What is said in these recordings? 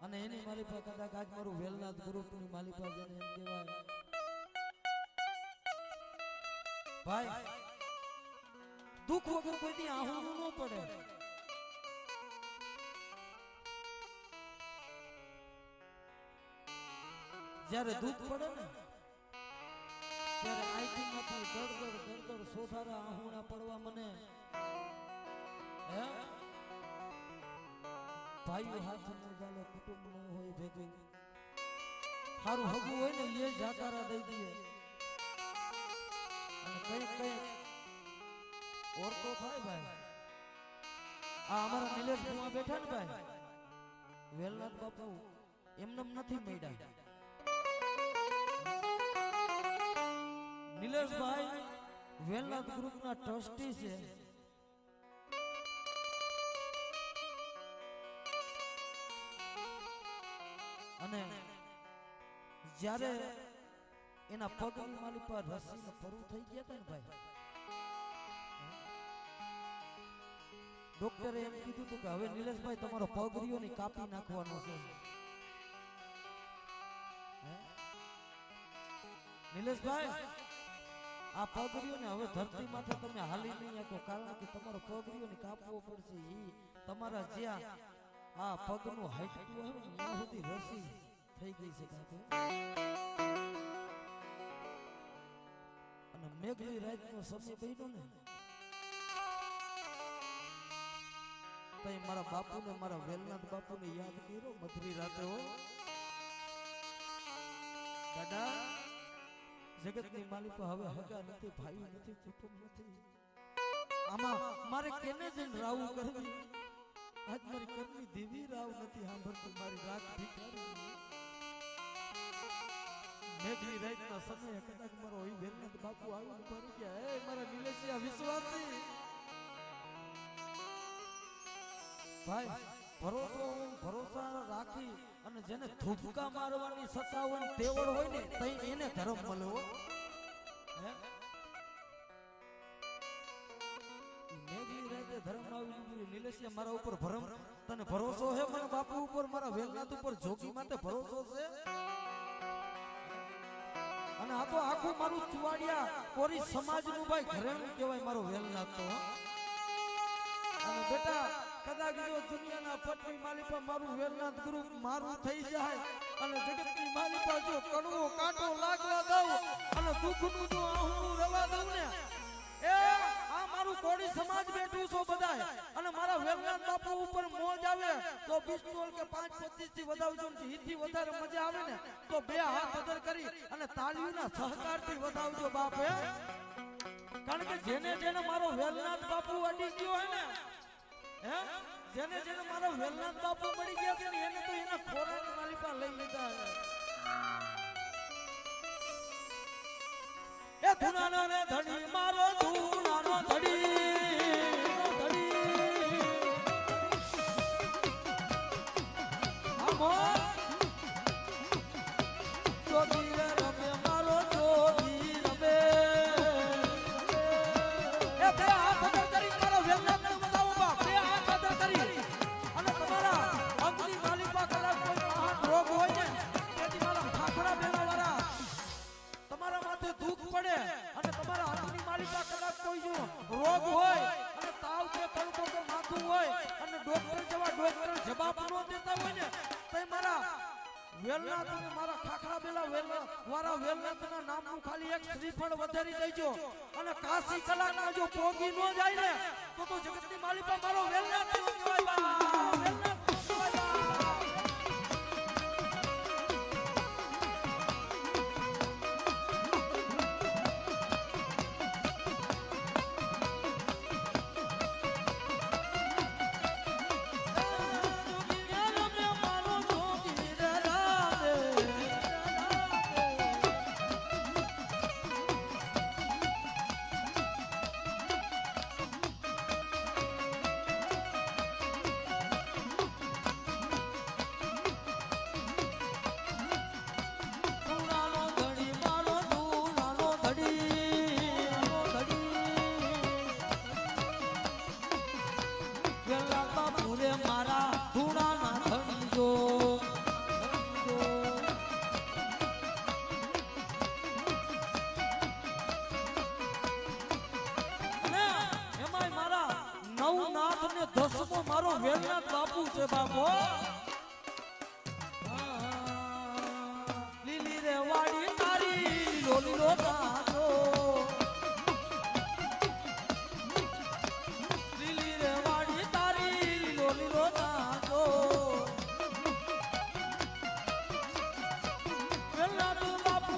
અને એની માલિપા કદાચ આજ મારું વેલનાથ ગ્રુપની માલિપા જેને એમ કહેવાય ભાઈ દુઃખ વગર કોઈની આહું ન પડે. જ્યારે દુઃખ પડે ને ત્યારે આઈથી માંથી દડ સોસારા આહુણા પડવા મને હે ભાઈઓ હાથ ન ચાલે કુટુંબ ન હોય ભેગું સારું હગું હોય ને એ જાકારા દઈ દઈએ અને કઈ ઓરતો થાય ભાઈ. આ અમારા નિલેશ ભુવા બેઠા ને ભાઈ વેલનાથ બાપુ એમને નથી મળ્યા. નિલેશભાઈ વેલનાથ ગ્રુપના ટ્રસ્ટી છે. અને જ્યારે એના પગની માલી પર રસીને ફરું થઈ ગયા હતા ને ભાઈ ડોક્ટરે એમ કીધું હતું કે હવે નિલેશભાઈ તમારો પગ રહ્યો ને કાપી નાખવાનો છે. નિલેશભાઈ આ પગ રહ્યો ને હવે ધરતી માથે તમે હાલી નહીં શકો કારણ કે તમારો પગ રહ્યો ને કાપવો પડશે. ઈ તમારા જ્યાં આ પગનું હાઈટકું હોય ને ત્યાં સુધી રસી થઈ ગઈ છે કાપે. અને મેઘલી રાતનો સમય બન્યો ને તો મારા બાપુને મારા વેલનાથ બાપુને યાદ કર્યો મધરી રાતે હો દાદા જગતની માલિકા હવે હગા નથી ભાઈ નથી કુટુંબ નથી આમાં મારે કેને જઈને રાવું કરવી. આજ મારી કરવી દેવી રાવ નથી સાંભળતી મારી રાત ભીખારી મેઘની રાતના સમયે કદાચ મારો એ વેલનાથ બાપુ આવ્યો ભરી ગયા એ મારા નિલેશિયા વિશ્વાસી ભાઈ ભરોસા રાખી અને જેને થૂપકા મારવાની સત્તા હોય તેવડ હોય ને તઈ એને ધર્મ મળ્યો. મેઘલી રાતે ધર્મ આવી નિલેશિયા મારા ઉપર ભરમ તને ભરોસો છે મારા બાપુ ઉપર મારા વેલનાથ ઉપર જોગી માટે ભરોસો છે. અને આ તો આખું મારું ચુવાડિયા કોરી સમાજનું ભાઈ ઘરેણું કહેવાય મારો વેલનાથ તો. અને બેટા કદાચ જો દુનિયાના પટની માલિપા મારું વેલનાથ ગ્રુપ મારું થઈ જાય અને જગતની માલિપા જો કડવો કાંટો લાગવા દઉં અને દુઃખનું જો આહું રવા દઉં ને એ આ મારું કોડી સમાજ બેઠું છો બધાય અને મારા વેલનાથ બાપુ ઉપર મોજ આવે તો પિસ્તોલ કે 5-25 થી વધાવજો ને ઈથી વધારે મજા આવે ને તો બે હાથ અદર કરી અને તાળીઓના સહકારથી વધાવજો બાપ હે. કારણ કે જેને જેને મારો વેલનાથ બાપુ અડી ગયો હે ને હે જેને મારો વેલનાથ બાપુ મળી ગયા છે ને એને તો એના ખોરાની માલિકા લઈ લીધા છે. એ ધુનાનો ને ધડી મારો ધુનાનો ધડી આમો જોગી રમે મારો જોગી રમે એ બે હાથ કરી મારો વેલનાથ ને બતાવો બાપ બે હાથ કરી અને તમારા અંગની માલિકા કદાચ કોઈ મહાન રોગ હોય ને તેથી મારા ખાખરા બેના વાળા તમારા માથે દુઃખ પડે અને તમારા અંગની માલિકા કદાચ કોઈ જો રોગ હોય અને તાવ કે તડકો કે માથું હોય અને ડોક્ટર જેવા ડોક્ટર જવાબ ન દેતા હોય ને તો મારા વેલનાથ અને મારા ખાખરા બેલા વાળા વેલનાથના નામનું ખાલી એક શ્રીફળ વધારી દેજો અને કાશી કલાકમાં જો પોગી ન જાય ને તો જગતની માલિકા મારો વેલનાથ કહેવાય. બાપો લીલી રે વાડી તારી લોલી રો તારો લીલી રે વાડી તારી લોલી રો તારો વેલા તો બાપુ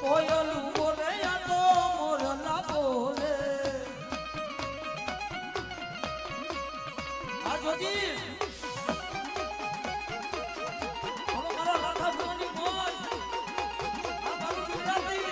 કોયલું બોલે યા તો મોરલા બોલે આ જોજી હવે મારા લાખા સુવાની મોજ આ મારું ગુજરાતી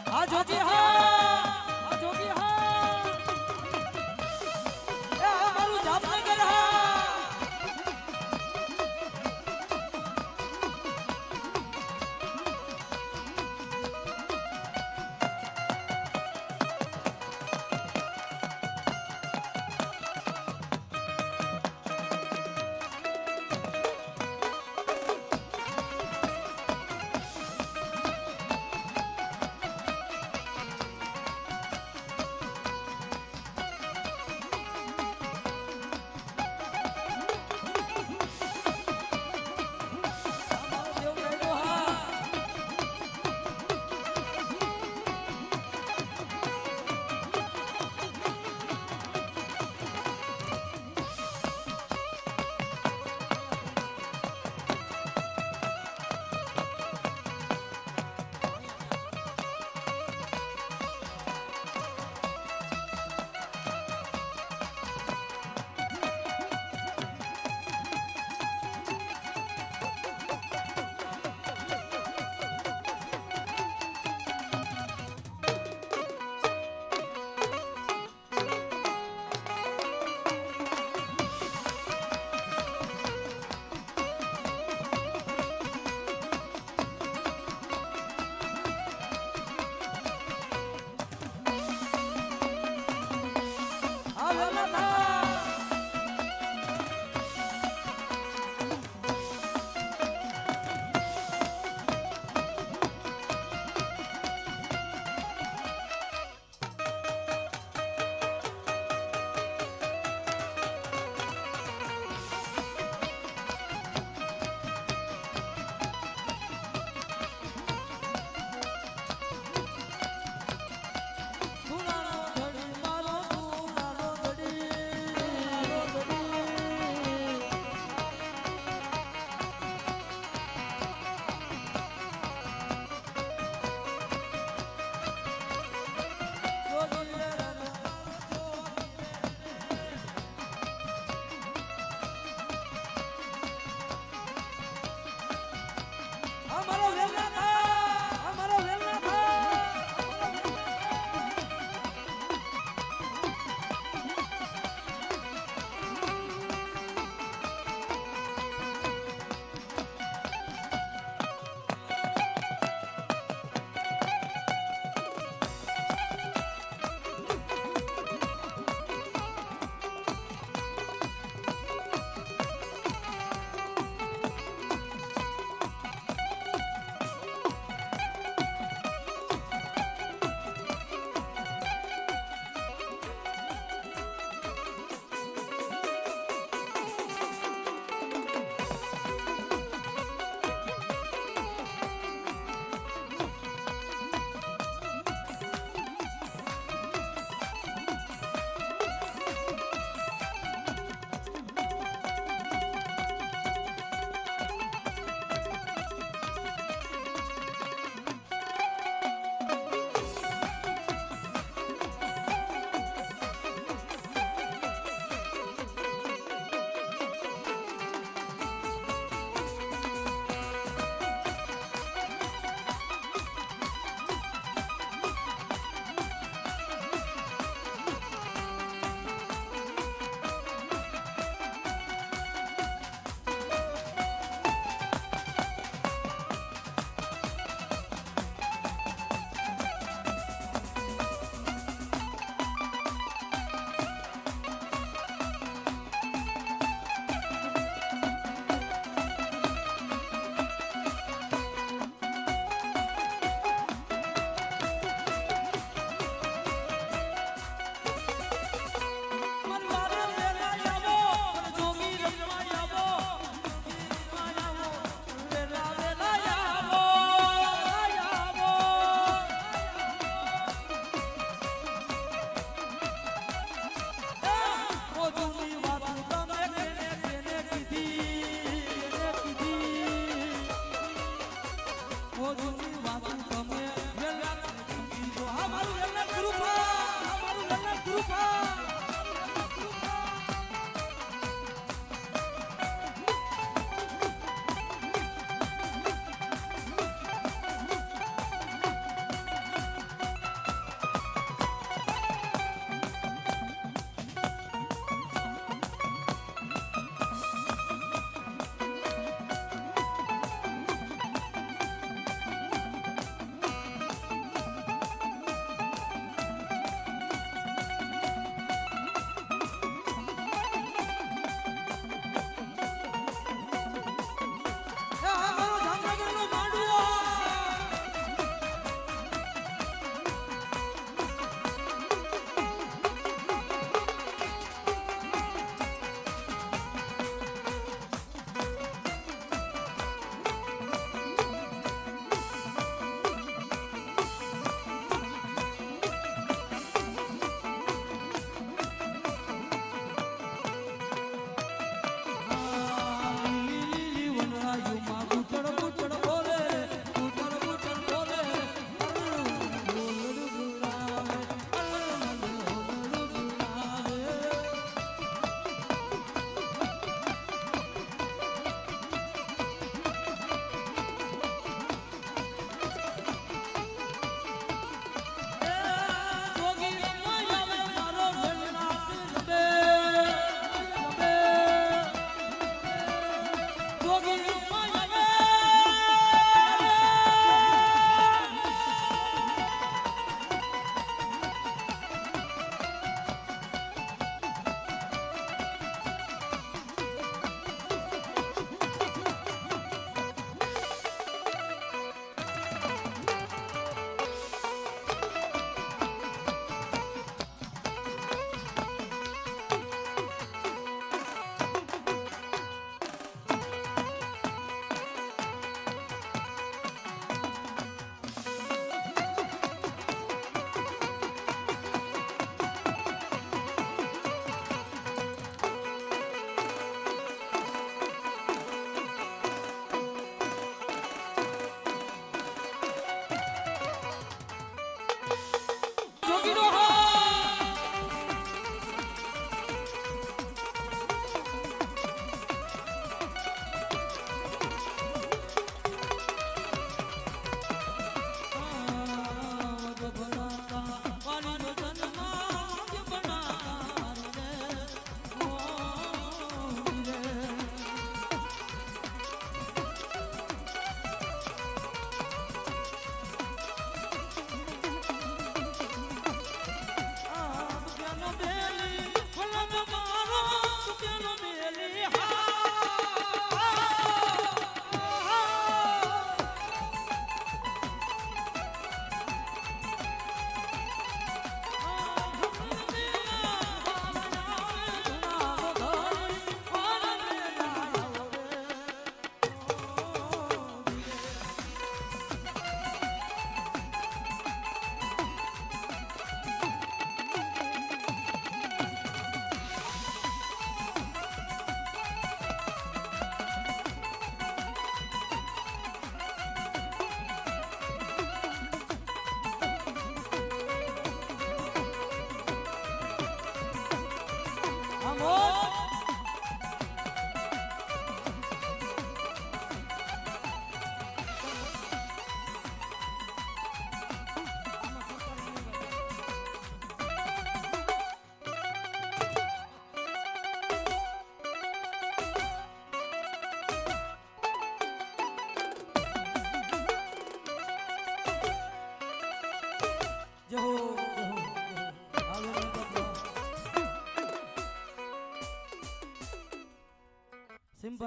આ જોજી હા આ જોગી હા એ આ મારું જામનગર હા વેલા